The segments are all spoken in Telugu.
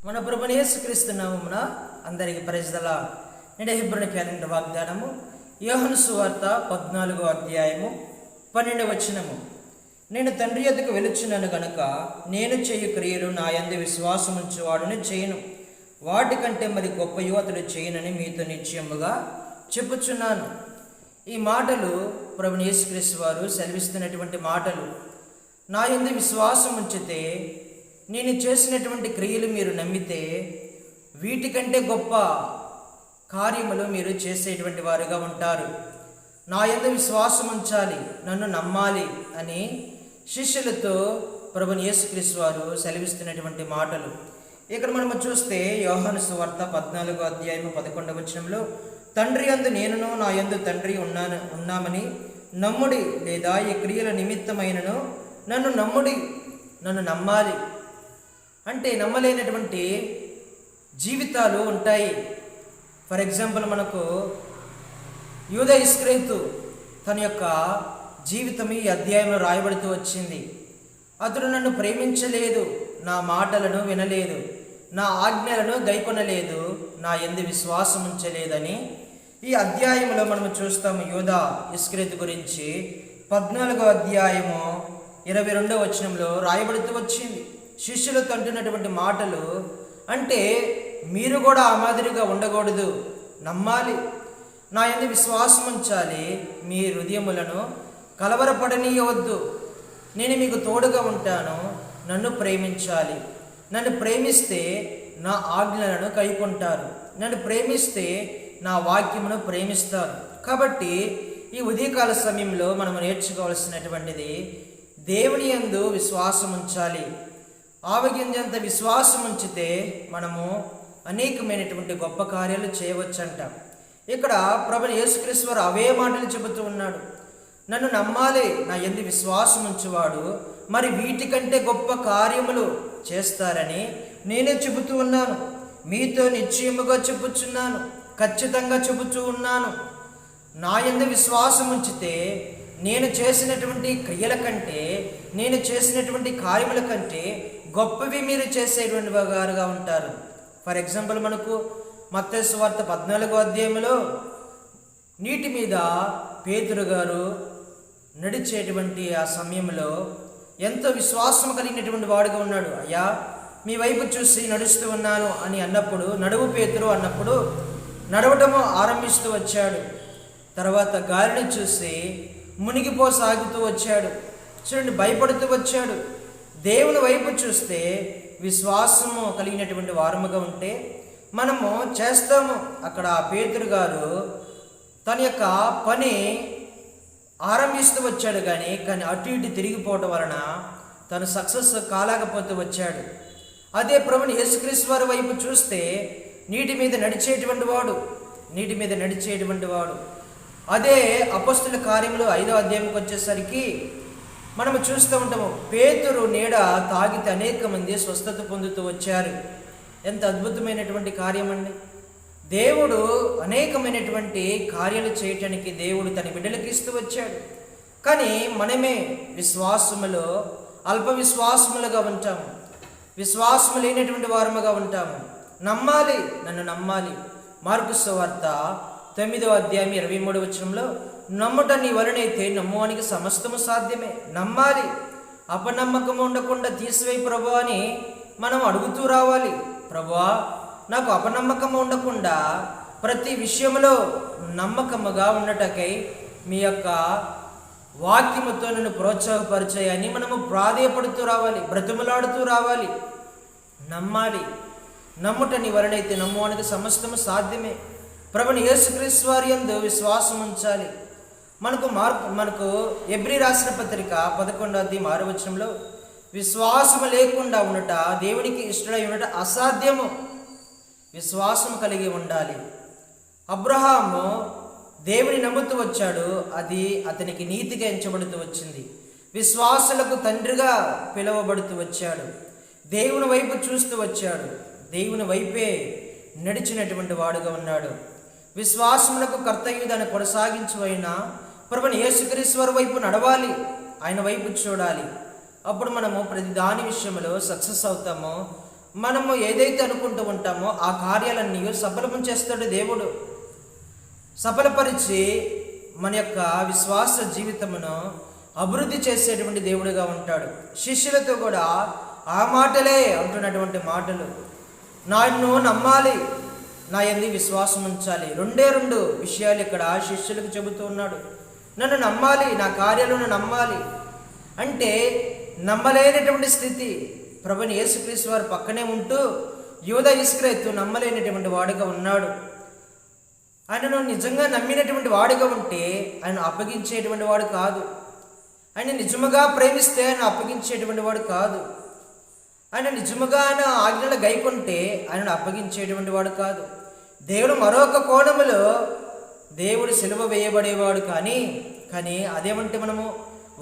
మన ప్రభువైన యేసుక్రీస్తు నామమున అందరికి ప్రైజ్ ది లార్డ్. నేటి హెబ్రోను క్యాలెండర్ వాగ్దానము యోహాను సువార్త 14వ అధ్యాయము 12వ వచనము. నేను తండ్రి యొద్దకు వెలుచున్నాను గనుక నేను చేయు క్రియలు నా యందు విశ్వాసముంచువాడును చేయను, వాటికంటే మరి గొప్పయు అతడు చేయనని మీతో నిశ్చయముగా చెప్పుచున్నాను. ఈ మాటలు ప్రభువైన యేసుక్రీస్తు వారు సెలవిస్తున్నటువంటి మాటలు. నా యందు విశ్వాసం ఉంచితే, నేను చేసినటువంటి క్రియలు మీరు నమ్మితే, వీటికంటే గొప్ప కార్యములు మీరు చేసేటువంటి వారుగా ఉంటారు. నా యందు విశ్వాసం ఉంచాలి, నన్ను నమ్మాలి అని శిష్యులతో ప్రభువైన యేసుక్రీస్తు వారు సెలవిస్తున్నటువంటి మాటలు. ఇక్కడ మనము చూస్తే యోహాను సువార్త 14వ అధ్యాయము 11వ వచనంలో, తండ్రి యందు నేనును నా యందు తండ్రి ఉన్నామని నమ్ముడి, లేదా ఈ క్రియల నిమిత్తమైనను నన్ను నమ్ముడి, నన్ను నమ్మాలి. అంటే నమ్మలేనటువంటి జీవితాలు ఉంటాయి. ఫర్ ఎగ్జాంపుల్, మనకు యూదా ఇస్కరియోతు తన యొక్క జీవితం ఈ అధ్యాయంలో రాయబడుతూ వచ్చింది. అతడు నన్ను ప్రేమించలేదు, నా మాటలను వినలేదు, నా ఆజ్ఞలను గైకొనలేదు, నా యందు విశ్వాసం ఉంచలేదని ఈ అధ్యాయంలో మనము చూస్తాము. యూదా ఇస్కరియోతు గురించి 14వ అధ్యాయము 22వ వచనంలో రాయబడుతూ వచ్చింది. శిష్యులతో అంటున్నటువంటి మాటలు అంటే, మీరు కూడా ఆ మాదిరిగా ఉండకూడదు, నమ్మాలి, నా యందు విశ్వాసం ఉంచాలి, మీ హృదయములను కలవరపడనీయవద్దు, నేను మీకు తోడుగా ఉంటాను, నన్ను ప్రేమించాలి, నన్ను ప్రేమిస్తే నా ఆజ్ఞలను కైకొంటారు, నన్ను ప్రేమిస్తే నా వాక్యమును ప్రేమిస్తారు. కాబట్టి ఈ ఉదయకాల సమయంలో మనము నేర్చుకోవాల్సినటువంటిది, దేవుని యందు విశ్వాసం ఉంచాలి. ఆవగింజంత విశ్వాసం ఉంచితే మనము అనేకమైనటువంటి గొప్ప కార్యాలు చేయవచ్చంట. ఇక్కడ ప్రభువైన యేసుక్రీస్తు వారు అవే మాటలు చెబుతూ ఉన్నాడు. నన్ను నమ్మాలి, నా యందు విశ్వాసం ఉంచువాడు మరి వీటికంటే గొప్ప కార్యములు చేస్తారని నేనే చెబుతూ ఉన్నాను, మీతో నిశ్చయముగా చెప్పుచున్నాను, ఖచ్చితంగా చెబుతూ ఉన్నాను. నా యందు విశ్వాసం ఉంచితే నేను చేసినటువంటి క్రియల కంటే, నేను చేసినటువంటి కార్యముల కంటే గొప్పవి మీరు చేసేటువంటి వారుగా ఉంటారు. ఫర్ ఎగ్జాంపుల్, మనకు మత్తయి సువార్త 14వ అధ్యాయంలో నీటి మీద పేతురు గారు నడిచేటువంటి ఆ సమయంలో ఎంతో విశ్వాసం కలిగినటువంటి వాడుగా ఉన్నాడు. అయ్యా, మీ వైపు చూసి నడుస్తూ ఉన్నాను అని అన్నప్పుడు, నడువు పేతురు అన్నప్పుడు నడవటము ఆరంభిస్తూ వచ్చాడు. తర్వాత గాలిని చూసి మునిగిపోసాగుతూ వచ్చాడు. చూడండి, భయపడుతూ వచ్చాడు. దేవుని వైపు చూస్తే విశ్వాసము కలిగినటువంటి వారముగా ఉంటే మనము చేస్తాము. అక్కడ పేతురు గారు తన యొక్క పని ఆరంభిస్తూ వచ్చాడు, కానీ అటు ఇటు తిరిగిపోవటం వలన తను సక్సెస్ కాలేకపోతూ వచ్చాడు. అదే ప్రభువైన యేసుక్రీస్తు వారి వైపు చూస్తే నీటి మీద నడిచేటువంటి వాడు. అదే అపొస్తలుల కార్యములు 5వ అధ్యాయంకి వచ్చేసరికి మనము చూస్తూ ఉంటాము, పేతురు నీడ తాగితే అనేక మంది స్వస్థత పొందుతూ వచ్చారు. ఎంత అద్భుతమైనటువంటి కార్యం అండి! దేవుడు అనేకమైనటువంటి కార్యాలు చేయటానికి దేవుడు తన బిడ్డలకు ఇస్తూ వచ్చాడు. కానీ మనమే విశ్వాసములో అల్ప విశ్వాసములుగా ఉంటాము, విశ్వాసము లేనటువంటి వారముగా ఉంటాము. నమ్మాలి, నన్ను నమ్మాలి. మార్కు సువార్త 9వ అధ్యాయం 23వ వచనంలో, నమ్ముట నీ వలనైతే నమ్మువానికి సమస్తము సాధ్యమే. నమ్మాలి, అపనమ్మకము ఉండకుండా తీసివేయి ప్రభువా అని మనం అడుగుతూ రావాలి. ప్రభువా, నాకు అపనమ్మకము ఉండకుండా ప్రతి విషయంలో నమ్మకముగా ఉండటకై మీ యొక్క వాక్యముతో నన్ను ప్రోత్సాహపరిచాయని మనము ప్రాధేయపడుతూ రావాలి, బ్రతిమలాడుతూ రావాలి. నమ్మాలి, నమ్ముట నీ వలనైతే నమ్మువానికి సమస్తము సాధ్యమే. ప్రభువైన యేసుక్రీస్తు వారి యందు విశ్వాసం ఉంచాలి. మనకు ఎబ్రీ రాసిన పత్రిక 11వ అధ్యాయం 6వ వచనంలో, విశ్వాసము లేకుండా ఉండట దేవునికి ఇష్టడై ఉండట అసాధ్యము. విశ్వాసం కలిగి ఉండాలి. అబ్రహాము దేవుని నమ్ముతూ వచ్చాడు, అది అతనికి నీతిగా ఎంచబడుతూ వచ్చింది. విశ్వాసులకు తండ్రిగా పిలువబడుతూ వచ్చాడు. దేవుని వైపు చూస్తూ వచ్చాడు, దేవుని వైపే నడిచినటువంటి వాడుగా ఉన్నాడు. విశ్వాసములకు కర్తయ్య దాన్ని కొనసాగించు అయినా ప్రభువైన యేసుక్రీస్తు వారి వైపు నడవాలి, ఆయన వైపు చూడాలి. అప్పుడు మనము ప్రతి దాని విషయంలో సక్సెస్ అవుతాము. మనము ఏదైతే అనుకుంటూ ఉంటామో ఆ కార్యాలన్నీ సఫలం చేస్తాడు దేవుడు. సఫలపరిచి మన యొక్క విశ్వాస జీవితమును అభివృద్ధి చేసేటువంటి దేవుడిగా ఉంటాడు. శిష్యులతో కూడా ఆ మాటలే అంటున్నటువంటి మాటలు. నన్ను నమ్మాలి, నా యందు విశ్వాసం ఉంచాలి. రెండు విషయాలు ఇక్కడ శిష్యులకు చెబుతూ ఉన్నాడు. నన్ను నమ్మాలి, నా కార్యాలను నమ్మాలి. అంటే నమ్మలేనటువంటి స్థితి. ప్రభుని యేసుక్రీస్తు వారు పక్కనే ఉంటూ యూదా ఇస్కరియోతు నమ్మలేనటువంటి వాడిగా ఉన్నాడు. ఆయనను నిజంగా నమ్మినటువంటి వాడిగా ఉంటే ఆయన అప్పగించేటువంటి వాడు కాదు. ఆయన నిజముగా ప్రేమిస్తే ఆయన అప్పగించేటువంటి వాడు కాదు. ఆయన నిజముగా ఆయన ఆజ్ఞలు గైకొంటే ఆయనను అప్పగించేటువంటి వాడు కాదు. దేవుడు మరొక కోణములో దేవుడు సిలువ వేయబడేవాడు. కానీ అదేమంటే మనము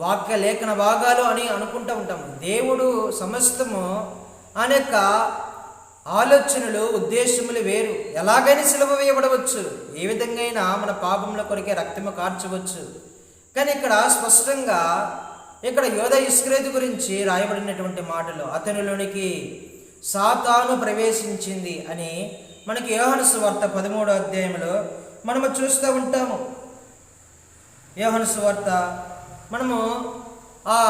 వాక్య లేఖన భాగాలు అని అనుకుంటూ ఉంటాము. దేవుడు సమస్తము అనేక ఆలోచనలు, ఉద్దేశములు వేరు. ఎలాగైనా సిలువ వేయబడవచ్చు, ఏ విధంగా అయినా మన పాపముల కొరకే రక్తము కార్చవచ్చు. కానీ ఇక్కడ స్పష్టంగా ఇక్కడ యోధా ఇస్కరియోతు గురించి రాయబడినటువంటి మాటలు, అతనిలోనికి సాతాను ప్రవేశించింది అని మనకి యోహాను సువార్త 13వ అధ్యాయంలో మనము చూస్తూ ఉంటాము. యోహాను సువార్త మనము ఆ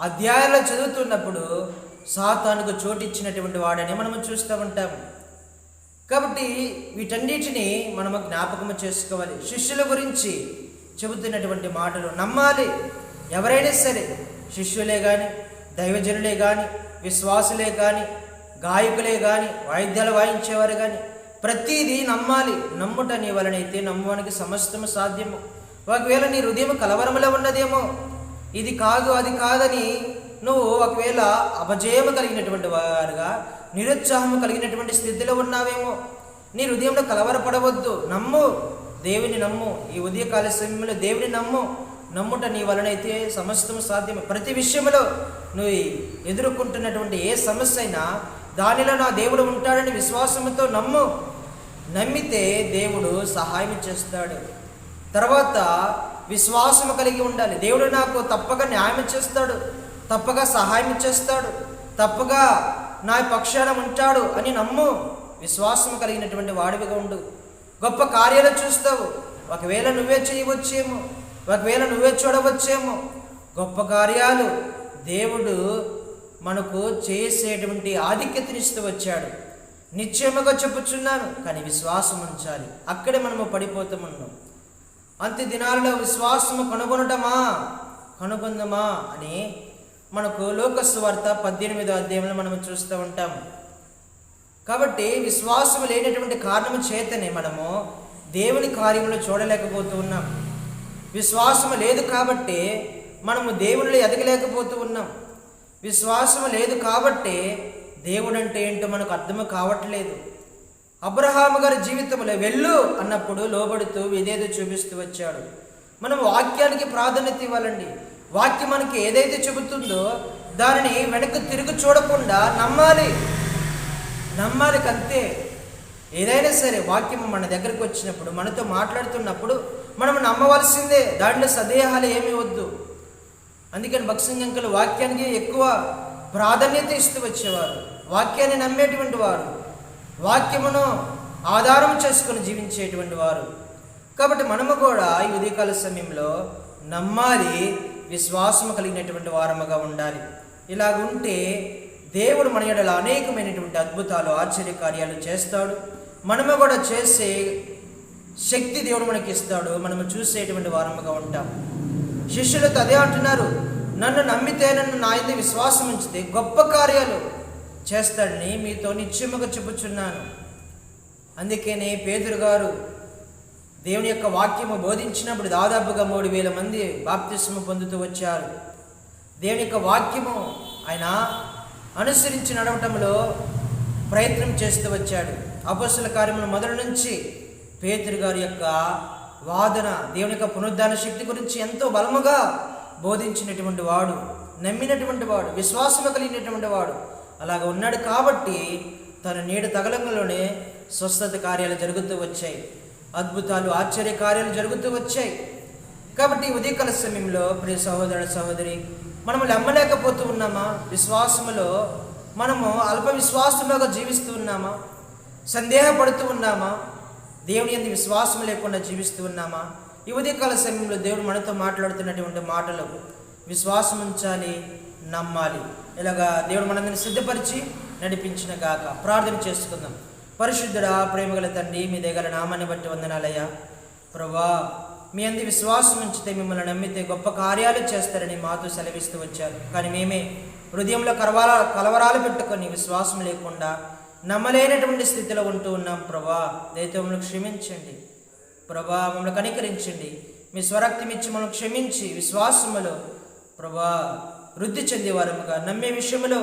అధ్యాయాల్లో చదువుతున్నప్పుడు సాతానుకు చోటిచ్చినటువంటి వాడని మనము చూస్తూ ఉంటాము. కాబట్టి వీటన్నిటిని మనము జ్ఞాపకము చేసుకోవాలి. శిష్యుల గురించి చెబుతున్నటువంటి మాటలు నమ్మాలి. ఎవరైనా సరే, శిష్యులే కానీ, దైవజనులే కానీ, విశ్వాసులే కానీ, గాయకులే కానీ, వాయిద్యాలు వాయించేవారు కానీ, ప్రతిదీ నమ్మాలి. నమ్ముట నీ వలనైతే నమ్మువానికి సమస్తము సాధ్యము. ఒకవేళ నీ హృదయం కలవరములో ఉన్నదేమో, ఇది కాదు అది కాదని నువ్వు ఒకవేళ అపజయము కలిగినటువంటి వారుగా, నిరుత్సాహము కలిగినటువంటి స్థితిలో ఉన్నావేమో, నీ హృదయంలో కలవరపడవద్దు. నమ్ము, దేవుని నమ్ము. ఈ ఉదయకాల సమయంలో దేవుని నమ్ము. నమ్ముట నీ వలనైతే సమస్తము సాధ్యము. ప్రతి విషయంలో నువ్వు ఎదుర్కొంటున్నటువంటి ఏ సమస్య అయినా దానిలో నా దేవుడు ఉంటాడని విశ్వాసంతో నమ్ము. నమ్మితే దేవుడు సహాయం చేస్తాడు. తర్వాత విశ్వాసము కలిగి ఉండాలి. దేవుడు నాకు తప్పక న్యాయం చేస్తాడు, తప్పక సహాయం చేస్తాడు, తప్పక నా పక్షాన ఉంటాడు అని నమ్ము. విశ్వాసం కలిగినటువంటి వాడివిగా ఉండు. గొప్ప కార్యాలు చూస్తావు. ఒకవేళ నువ్వే చేయవచ్చేమో, ఒకవేళ నువ్వే చూడవచ్చేమో. గొప్ప కార్యాలు దేవుడు మనకు చేసేటువంటి ఆధిక్యతనిస్తూ వచ్చాడు. నిశ్చయముగా చెప్పుచున్నాను, కానీ విశ్వాసం ఉంచాలి. అక్కడే మనము పడిపోతామన్నాం. అంత్య దినాలలో విశ్వాసము కనుగొందమా అని మనకు లోకస్ వార్త 18వ అధ్యాయంలో మనము చూస్తూ ఉంటాము. కాబట్టి విశ్వాసం లేనటువంటి కారణము చేతనే మనము దేవుని కార్యములు చూడలేకపోతూ ఉన్నాం. విశ్వాసము లేదు కాబట్టి మనము దేవునిలో ఎదగలేకపోతూ ఉన్నాం. విశ్వాసము లేదు కాబట్టి దేవుడు అంటే ఏంటో మనకు అర్థము కావట్లేదు. అబ్రహాము గారి జీవితంలో వెళ్ళు అన్నప్పుడు లోబడుతూ విధేయత చూపిస్తూ వచ్చాడు. మనం వాక్యానికి ప్రాధాన్యత ఇవ్వాలండి. వాక్యం మనకి ఏదైతే చెబుతుందో దానిని వెనక్కి తిరిగి చూడకుండా నమ్మాలి. అంతే. ఏదైనా సరే వాక్యం మన దగ్గరకు వచ్చినప్పుడు, మనతో మాట్లాడుతున్నప్పుడు మనం నమ్మవలసిందే. దాంట్లో సందేహాలు ఏమీ వద్దు. అందుకని భక్సింగంకులు వాక్యానికి ఎక్కువ ప్రాధాన్యత ఇస్తూ వచ్చేవారు. వాక్యాన్ని నమ్మేటువంటి వారు, వాక్యమును ఆధారం చేసుకుని జీవించేటువంటి వారు. కాబట్టి మనము కూడా ఈ ఉదయకాల సమయంలో నమ్మాలి, విశ్వాసము కలిగినటువంటి వారముగా ఉండాలి. ఇలాగుంటే దేవుడు మన యెడల అనేకమైనటువంటి అద్భుతాలు, ఆశ్చర్య కార్యాలు చేస్తాడు. మనము కూడా చేసే శక్తి దేవుడు మనకి ఇస్తాడు. మనము చూసేటువంటి వారముగా ఉంటాం. శిష్యులతో అదే అంటున్నారు, నన్ను నమ్మితే, నన్ను నా యందు విశ్వాసం ఉంచితే గొప్ప కార్యాలు చేస్తాడని మీతో నిశ్చయముగా చెప్పుచున్నాను. అందుకనే పేతురు గారు దేవుని యొక్క వాక్యము బోధించినప్పుడు దాదాపుగా 3000 మంది బాప్తిస్మము పొందుతూ వచ్చారు. దేవుని యొక్క వాక్యము ఆయన అనుసరించి నడవటంలో ప్రయత్నం చేస్తూ వచ్చాడు. అపొస్తలుల కార్యముల మొదలు నుంచి పేతురు గారి యొక్క వాదన, దేవుని యొక్క పునరుద్ధాన శక్తి గురించి ఎంతో బలముగా బోధించినటువంటి వాడు, నమ్మినటువంటి వాడు, విశ్వాసము కలిగినటువంటి వాడు. అలాగ ఉన్నాడు కాబట్టి తన నీడ తగలంలోనే స్వస్థత కార్యాలు జరుగుతూ వచ్చాయి, అద్భుతాలు, ఆశ్చర్య కార్యాలు జరుగుతూ వచ్చాయి. కాబట్టి ఉదయకాల సమయంలో ప్రియ సహోదర సహోదరి, మనము నమ్మలేకపోతూ ఉన్నామా? విశ్వాసములో మనము అల్ప విశ్వాసంలో జీవిస్తూ ఉన్నామా? సందేహపడుతూ ఉన్నామా? దేవుని యందు విశ్వాసం లేకుండా జీవిస్తూ ఉన్నామా? ఈ ఉదయకాల సమయంలో దేవుడు మనతో మాట్లాడుతున్నటువంటి మాటలు విశ్వాసం ఉంచాలి, నమ్మాలి. ఇలాగా దేవుడు మనందరిని సిద్ధపరిచి నడిపించిన గాక. ప్రార్థన చేసుకుందాం. పరిశుద్ధుడా, ప్రేమగల తండ్రి, మీ దగ్గర నామాన్ని బట్టి వందనాలయ్యా. ప్రభా, మీ అందు విశ్వాసం ఉంచితే, మిమ్మల్ని నమ్మితే గొప్ప కార్యాలు చేస్తారని మాతో సెలవిస్తూ వచ్చారు. కానీ మేమే హృదయంలో కలవరాలు పెట్టుకొని విశ్వాసం లేకుండా నమ్మలేనటువంటి స్థితిలో ఉంటూ ఉన్నాం. ప్రభా, దయతో మమ్మల్ని క్షమించండి. ప్రభా, మమ్మల్ని కనికరించండి. మీ స్వరక్తం ఇచ్చి మమ్మల్ని క్షమించి విశ్వాసములో ప్రభా వృద్ధి చెందేవారముగా, నమ్మే విషయంలో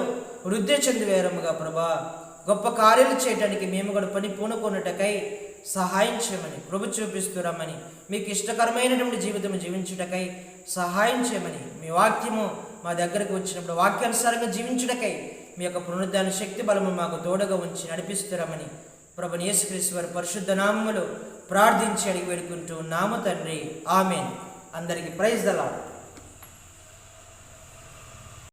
వృద్ధి చెందేవారముగా ప్రభా గొప్ప కార్యాలు చేయడానికి మేము కూడా పని పూనుకొనుటకై సహాయం చేయమని ప్రభు చూపిస్తున్నామని, మీకు ఇష్టకరమైనటువంటి జీవితం జీవించుటకై సహాయం చేయమని, మీ వాక్యము మా దగ్గరకు వచ్చినప్పుడు వాక్యానుసారంగా జీవించుటకై మీ యొక్క పునరుద్ధాన శక్తి బలము మాకు తోడుగా ఉంచి నడిపిస్తున్నామని ప్రభుని యేసుక్రీస్తు వారి పరిశుద్ధ నామములో ప్రార్థించి అడిగి వేడుకుంటూ నామ తండ్రి, ఆమేన్. అందరికీ ప్రైజ్ ద లార్డ్.